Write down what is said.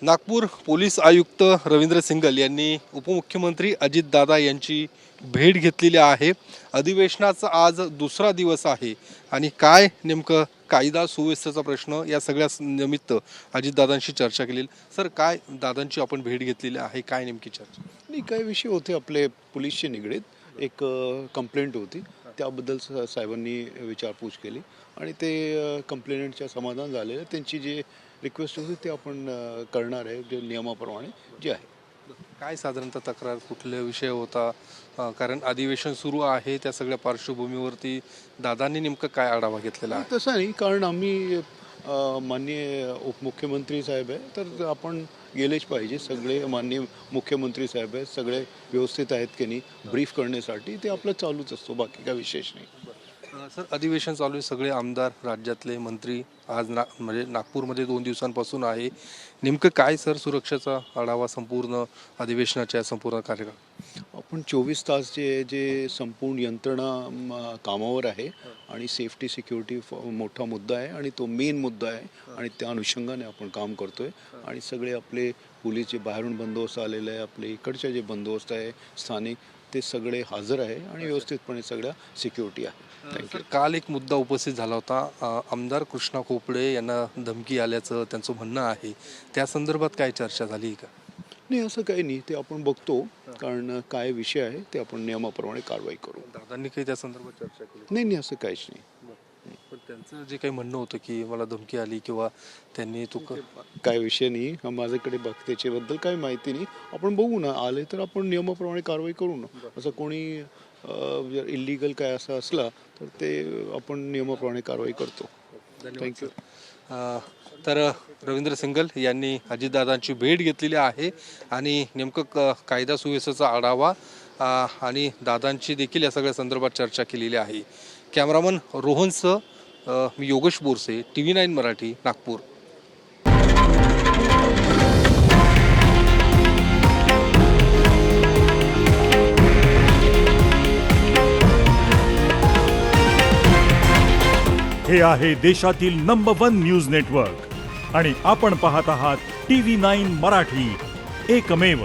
Nagpur police आयुक्त Ravindra single यांनी उपमुख्यमंत्री अजितदादा यांची भेट घेतलेली आहे। अधिवेशनाचा आज दुसरा दिवस आहे आणि काय नेमकं कायदा सुव्यवस्थेचा प्रश्न या सगळ्या निमित्त अजितदादांशी चर्चा केली। सर, काय दादांची आपण भेट घेतलेली आहे, काय नेमकी चर्चा? नाही, काही विषय होते आपले पोलीसशी निगडीत। एक कंप्लेंट होती, त्याबद्दल साहेबांनी विचारपूस केली आणि ते कंप्लेंटच्या समाधान झालेलं। त्यांची जी रिक्वेस्ट होती ते आपण करणार आहे, जे नियमाप्रमाणे जे आहे। काय साधारणतः तक्रार कुठल्या विषय होता? कारण अधिवेशन सुरू आहे, त्या सगळ्या पार्श्वभूमीवरती दादांनी नेमकं काय आढावा घेतलेला आहे? तसं नाही, कारण आम्ही माननीय उपमुख्यमंत्री साहेब आहे, तर आपण गेलेच पाहिजे। सगळे माननीय मुख्यमंत्री साहेब आहेत, सगळे व्यवस्थित आहेत की नाही ब्रीफ करण्यासाठी ते आपलं चालूच असतो, बाकी काय विशेष नाही। सर, अधिवेशन चालू आहे, सगळे आमदार राज्यातले मंत्री आज म्हणजे नागपूरमध्ये 2 दिवसांपासून आहे। नेमकं काय सर सुरक्षेचा आढावा संपूर्ण अधिवेशनाच्या संपूर्ण कार्यक्रम? आपण 24 तास जे संपूर्ण यंत्रणा कामावर आहे आणि सेफ्टी सिक्युरिटी मोठा मुद्दा आहे आणि तो मेन मुद्दा आहे आणि त्या अनुषंगाने आपण काम करतोय। आणि सगळे आपले पोलीस जे बाहेरून बंदोबस्त आलेले आहे, आपले इकडचे जे बंदोबस्त आहे स्थानिक, ते सगळे हजर आहे आणि व्यवस्थितपणे सगळ्या सिक्युरिटी आहे। थँक्यू। काल एक मुद्दा उपस्थित झाला होता, आमदार कृष्णा खोपडे यांना धमकी आल्याचं त्यांचं म्हणणं आहे, त्या संदर्भात काय चर्चा झाली का? नाही, असं काही नाही, ते आपण बघतो, कारण काय विषय आहे ते आपण नियमाप्रमाणे कारवाई करू। दादांनी काही त्या संदर्भात चर्चा केली? नाही, असं काहीच नाही। पण त्यांचं जे काही म्हणणं होतं की मला धमकी आली किंवा त्यांनी काय विषय नाही, माझ्याकडे त्याच्याबद्दल काही माहिती नाही। आपण बघू ना, आले तर आपण नियमाप्रमाणे कारवाई करू ना। असं कोणी जर इलिगल काय असं असला तर ते आपण नियमाप्रमाणे कारवाई करतो। थँक्यू। तर रवींद्र सिंगल यांनी अजितदादांची भेट घेतलेली आहे आणि नेमकं कायदा सुव्यवस्थेचा आढावा आणि दादांची देखील या सगळ्या संदर्भात चर्चा केलेली आहे। कॅमेरामन रोहनसह मी योगेश बोरसे, TV9 मराठी, नागपूर। हे आहे देशातील नंबर 1 न्यूज नेटवर्क आणि आपण पाहत आहात TV9 मराठी, एकमेव।